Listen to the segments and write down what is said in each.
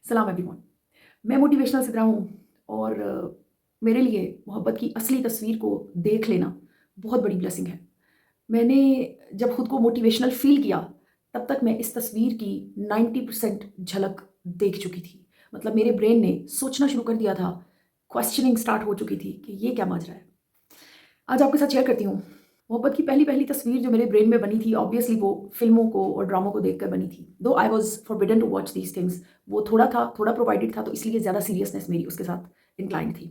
सलाम एवरीवन। मैं मोटिवेशनल सिद्रा हूँ और मेरे लिए मोहब्बत की असली तस्वीर को देख लेना बहुत बड़ी ब्लेसिंग है। मैंने जब खुद को मोटिवेशनल फ़ील किया, तब तक मैं इस तस्वीर की 90% झलक देख चुकी थी। मतलब मेरे ब्रेन ने सोचना शुरू कर दिया था, क्वेश्चनिंग स्टार्ट हो चुकी थी कि ये क्या माजरा है। आज आपके साथ शेयर करती हूँ। मोहब्बत की पहली-पहली तस्वीर जो मेरे ब्रेन में बनी थी, ऑब्वियसली वो फ़िल्मों को और ड्रामों को देखकर बनी थी। दो I was forbidden to watch these things. वो थोड़ा था, थोड़ा प्रोवाइडेड था, तो इसलिए ज़्यादा सीरियसनेस मेरी उसके साथ इंक्लाइंड थी,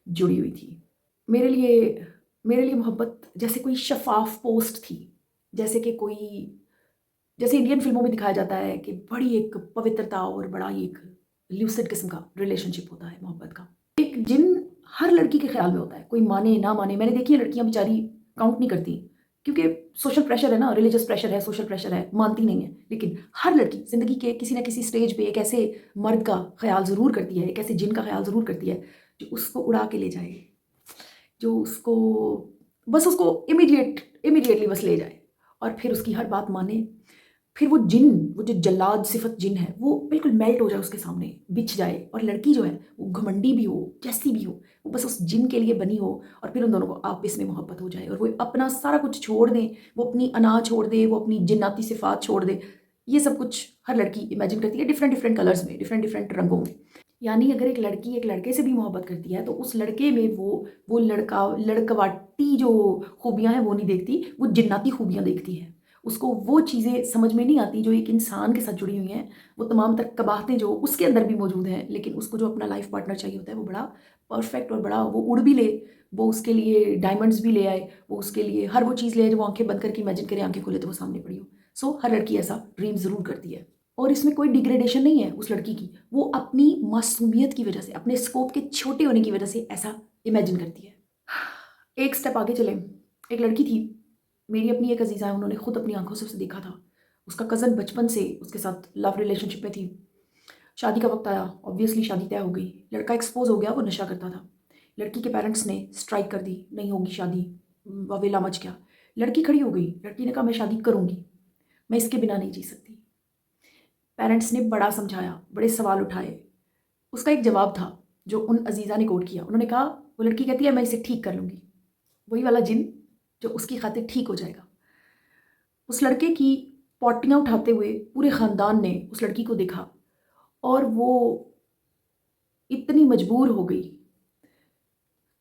जुड़ी हुई थी। मेरे लिए मेरे लिए मोहब्बत जैसे कोई शफ़ाफ़ पोस्ट थी। जैसे कि कोई जैसे इंडियन फ़िल्मों में दिखाया जाता है कि बड़ी एक पवित्रता और बड़ा ही एक ल्यूसिड किस्म का रिलेशनशिप होता है मोहब्बत का। एक जिन हर लड़की के ख़्याल में होता है, कोई माने ना माने। मैंने देखी है लड़कियाँ बेचारी काउंट नहीं करती, क्योंकि सोशल प्रेशर है ना, रिलीजियस प्रेशर है, सोशल प्रेशर है, मानती नहीं है। लेकिन हर लड़की ज़िंदगी के किसी न किसी स्टेज पे एक ऐसे मर्द का ख़्याल ज़रूर करती है, एक ऐसे जिन का ख़्याल ज़रूर करती है, जो उसको उड़ा के ले जाए, जो उसको बस उसको इमीडिएटली बस ले जाए और फिर उसकी हर बात माने। फिर वो जिन, वो जो जल्लाद सिफ़त जिन है, वो बिल्कुल मेल्ट हो जाए उसके सामने, बिछ जाए। और लड़की जो है, वो घमंडी भी हो, कैसी भी हो, वो बस उस जिन के लिए बनी हो और फिर उन दोनों को आपस में मोहब्बत हो जाए और वो अपना सारा कुछ छोड़ दें, वो अपनी अना छोड़ दे, वो अपनी जिन्नाती सिफ़ात छोड़ दे। ये सब कुछ हर लड़की इमेजिन करती है डिफ़रेंट डिफ़रेंट कलर्स में, डिफ़रेंट डिफ़रेंट रंगों में। यानी अगर एक लड़की एक लड़के से भी मोहब्बत करती है, तो उस लड़के में वो लड़कवाटी जो खूबियाँ हैं वो नहीं देखती, वो जिन्नाती खूबियाँ देखती है। उसको वो चीज़ें समझ में नहीं आती जो एक इंसान के साथ जुड़ी हुई हैं, वो तमाम तर कबाहतें जो उसके अंदर भी मौजूद हैं, लेकिन उसको जो अपना लाइफ़ पार्टनर चाहिए होता है, वो बड़ा परफ़ेक्ट और बड़ा वो उड़ भी ले, वो उसके लिए डायमंड्स भी ले आए, वो उसके लिए हर वो चीज़ ले आए जो वो आँखें बंद करके इमेजिन करे, आँखें खोले तो वो सामने पड़ी हो। सो हर लड़की ऐसा ड्रीम ज़रूर करती है और इसमें कोई डिग्रेडेशन नहीं है उस लड़की की। वो अपनी मासूमियत की वजह से, अपने स्कोप के छोटे होने की वजह से ऐसा इमेजिन करती है। एक स्टेप आगे चलें। एक लड़की थी, मेरी अपनी एक अज़ीज़ा है, उन्होंने खुद अपनी आँखों से उसे देखा था। उसका कज़न बचपन से उसके साथ लव रिलेशनशिप में थी। शादी का वक़्त आया, ऑब्वियसली शादी तय हो गई। लड़का एक्सपोज़ हो गया, वो नशा करता था। लड़की के पेरेंट्स ने स्ट्राइक कर दी, नहीं होगी शादी, वावेला मच गया। लड़की खड़ी हो गई, लड़की ने कहा मैं शादी करूँगी, मैं इसके बिना नहीं जी सकती। पेरेंट्स ने बड़ा समझाया, बड़े सवाल उठाए। उसका एक जवाब था जो उन अज़ीज़ा ने कोट किया। उन्होंने कहा, वो लड़की कहती है मैं इसे ठीक कर लूँगी। वही वाला जिन जो उसकी खातिर ठीक हो जाएगा। उस लड़के की पॉटियाँ उठाते हुए पूरे ख़ानदान ने उस लड़की को देखा और वो इतनी मजबूर हो गई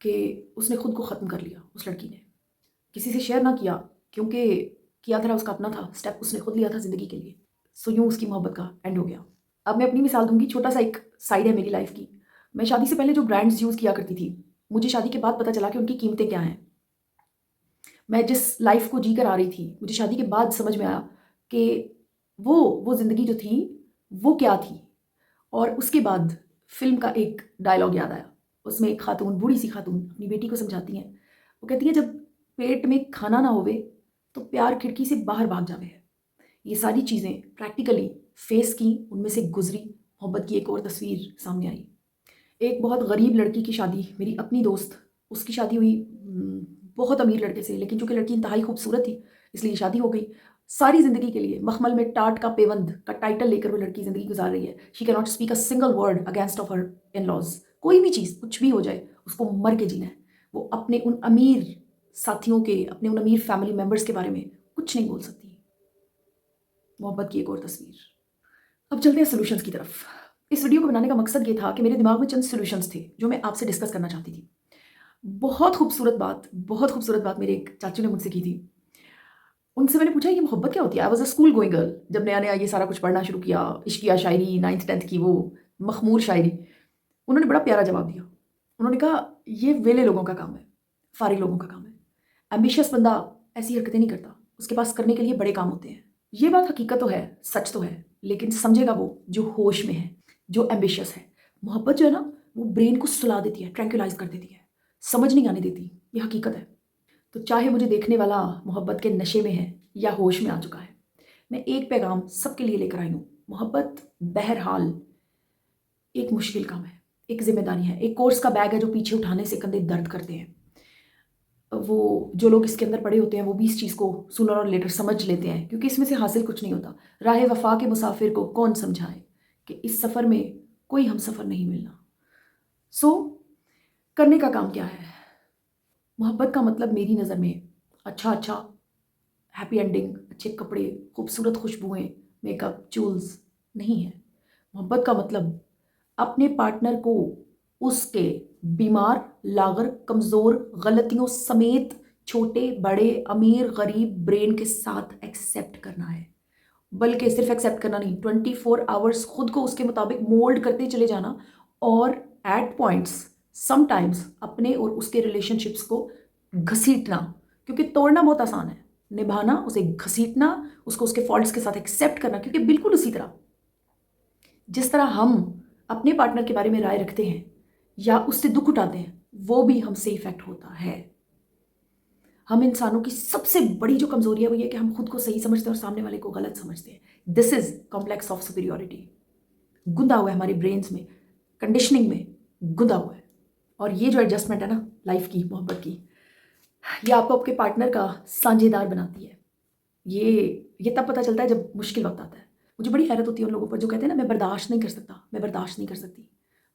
कि उसने खुद को ख़त्म कर लिया। उस लड़की ने किसी से शेयर ना किया, क्योंकि किया था उसका अपना था, स्टेप उसने खुद लिया था ज़िंदगी के लिए। सो यूँ उसकी मोहब्बत का एंड हो गया। अब मैं अपनी मिसाल दूँगी, छोटा-सा एक साइड है मेरी लाइफ़ की। मैं शादी से पहले जो ब्रांड्स यूज़ किया करती थी, मुझे शादी के बाद पता चला कि उनकी कीमतें क्या हैं। मैं जिस लाइफ़ को जी कर आ रही थी, मुझे शादी के बाद समझ में आया कि वो ज़िंदगी जो थी, वो क्या थी। और उसके बाद फ़िल्म का एक डायलॉग याद आया। उसमें एक खातून, बूढ़ी-सी खातून अपनी बेटी को समझाती हैं। वो कहती हैं, "जब पेट में खाना ना होवे, तो प्यार खिड़की से बाहर भाग जावे है।" ये सारी चीज़ें प्रैक्टिकली फ़ेस की, उनमें से गुज़री, मोहब्बत की एक और तस्वीर सामने आई। एक बहुत गरीब लड़की की शादी, मेरी अपनी दोस्त, उसकी शादी हुई बहुत अमीर लड़के से, लेकिन चूँकि लड़की इंतहाई खूबसूरत थी, इसलिए शादी हो गई। सारी ज़िंदगी के लिए मखमल में टाट का पेवंद का टाइटल लेकर वो लड़की ज़िंदगी गुज़ार रही है। She can not speak a single word against of her in-laws. कोई भी चीज़, कुछ भी हो जाए, उसको मर के जीना है। वो अपने उन अमीर साथियों के, अपने उन अमीर फैमिली मेंबर्स के बारे में कुछ नहीं बोल सकती। मोहब्बत की एक और तस्वीर। अब चलते हैं सॉल्यूशंस की तरफ। इस वीडियो को बनाने का मकसद ये था कि मेरे दिमाग में चंद सॉल्यूशंस थे, जो मैं आपसे डिस्कस करना चाहती थी। बहुत खूबसूरत बात मेरे एक चाचू ने मुझसे की थी। उनसे मैंने पूछा ये मोहब्बत क्या होती है? I was a school going girl, जब नया-नया ये सारा कुछ पढ़ना शुरू किया, इश्किया शायरी 9th-10th की वो मखमूर शायरी। उन्होंने बड़ा प्यारा जवाब दिया। उन्होंने कहा, "ये वेले लोगों का काम है, फ़ारिग लोगों का काम है। एम्बिशियस बंदा ऐसी हरकतें नहीं करता, उसके पास करने के लिए बड़े काम होते हैं।" ये बात हकीकत तो है, सच तो है, लेकिन समझेगा वो जो होश में है, जो एम्बिशियस है। मोहब्बत जो है ना, वो ब्रेन को सुला देती है, ट्रैंक्विलाइज़ कर देती है, समझ नहीं आने देती, ये हकीकत है। तो चाहे मुझे देखने वाला मोहब्बत के नशे में है या होश में आ चुका है, मैं एक पैगाम सबके लिए लेकर आई हूँ। मोहब्बत बहरहाल एक मुश्किल काम है, एक ज़िम्मेदारी है, एक कोर्स का बैग है जो पीछे उठाने से कंधे दर्द करते हैं। वो जो लोग इसके अंदर पड़े होते हैं, वो भी इस चीज़ को सूनर और लेटर समझ लेते हैं, क्योंकि इसमें से हासिल कुछ नहीं होता। राह वफ़ा के मुसाफिर को कौन समझाए कि इस सफ़र में कोई हमसफ़र नहीं मिलना। सो करने का काम क्या है? मोहब्बत का मतलब मेरी नज़र में अच्छा अच्छा, हैप्पी एंडिंग, अच्छे कपड़े, खूबसूरत खुशबुएं, मेकअप, जूल्स नहीं है। मोहब्बत का मतलब अपने पार्टनर को उसके बीमार, लागर, कमज़ोर, गलतियों समेत छोटे बड़े, अमीर गरीब ब्रेन के साथ एक्सेप्ट करना है। बल्कि सिर्फ एक्सेप्ट करना नहीं, 24 आवर्स खुद को उसके मुताबिक मोल्ड करते चले जाना, और एट पॉइंट्स समटाइम्स अपने और उसके रिलेशनशिप्स को घसीटना, क्योंकि तोड़ना बहुत आसान है, निभाना, उसे घसीटना, उसको उसके फॉल्ट्स के साथ एक्सेप्ट करना। क्योंकि बिल्कुल उसी तरह जिस तरह हम अपने पार्टनर के बारे में राय रखते हैं या उससे दुख उठाते हैं, वो भी हमसे इफेक्ट होता है। हम इंसानों की सबसे बड़ी जो कमजोरी है वो ये कि हम खुद को सही समझते हैं और सामने वाले को गलत समझते हैं। This is complex of superiority, गुंदा हुआ है हमारे ब्रेन्स में, कंडीशनिंग में गुंदा हुआ है। और ये जो एडजस्टमेंट है ना लाइफ की, मोहब्बत की, ये आपको आपके पार्टनर का साझेदार बनाती है। ये तब पता चलता है जब मुश्किल वक्त आता है। मुझे बड़ी हैरत होती है उन लोगों पर जो कहते हैं ना, मैं बर्दाश्त नहीं कर सकता, मैं बर्दाश्त नहीं कर सकती।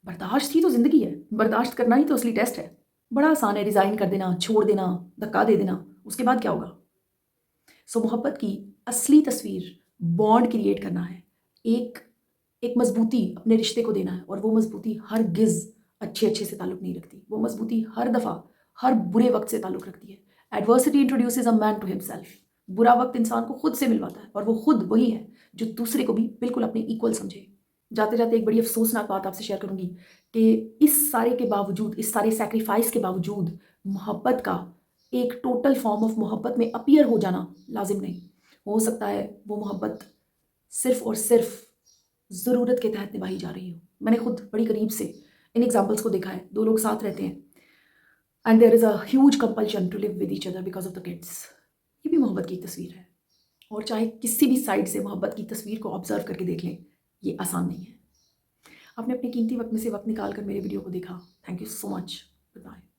बर्दाश्त ही तो ज़िंदगी है, बर्दाश्त करना ही तो असली टेस्ट है। बड़ा आसान है रिज़ाइन कर देना, छोड़ देना, धक्का दे देना, उसके बाद क्या होगा? सो मोहब्बत की असली तस्वीर बॉन्ड क्रिएट करना है, एक एक मजबूती अपने रिश्ते को देना है। और वो मजबूती हर गिज़ अच्छे अच्छे से ताल्लुक़ नहीं रखती, वो मजबूती हर दफ़ा हर बुरे वक्त से ताल्लुक़ रखती है। Adversity introduces a man to himself. बुरा वक्त इंसान को खुद से मिलवाता है, और वो खुद वही है जो दूसरे को भी बिल्कुल अपने इक्वल समझे। जाते जाते एक बड़ी अफसोसनाक बात आपसे शेयर करूंगी कि इस सारे के बावजूद, इस सारे सेक्रीफाइस के बावजूद, मोहब्बत का एक टोटल फॉर्म ऑफ मोहब्बत में अपीयर हो जाना लाजिम नहीं। हो सकता है वो मोहब्बत सिर्फ और सिर्फ ज़रूरत के तहत निभाई जा रही हो। मैंने खुद बड़ी करीब से इन एग्जाम्पल्स को देखा है। दो लोग साथ रहते हैं and there is a huge compulsion to live with each other because of the kids. ये भी मोहब्बत की तस्वीर है। और चाहे किसी भी साइड से मोहब्बत की तस्वीर को ऑब्जर्व करके देख लें, ये आसान नहीं है। आपने अपने कीमती वक्त में से वक्त निकाल कर मेरे वीडियो को देखा, thank you so much. Good bye.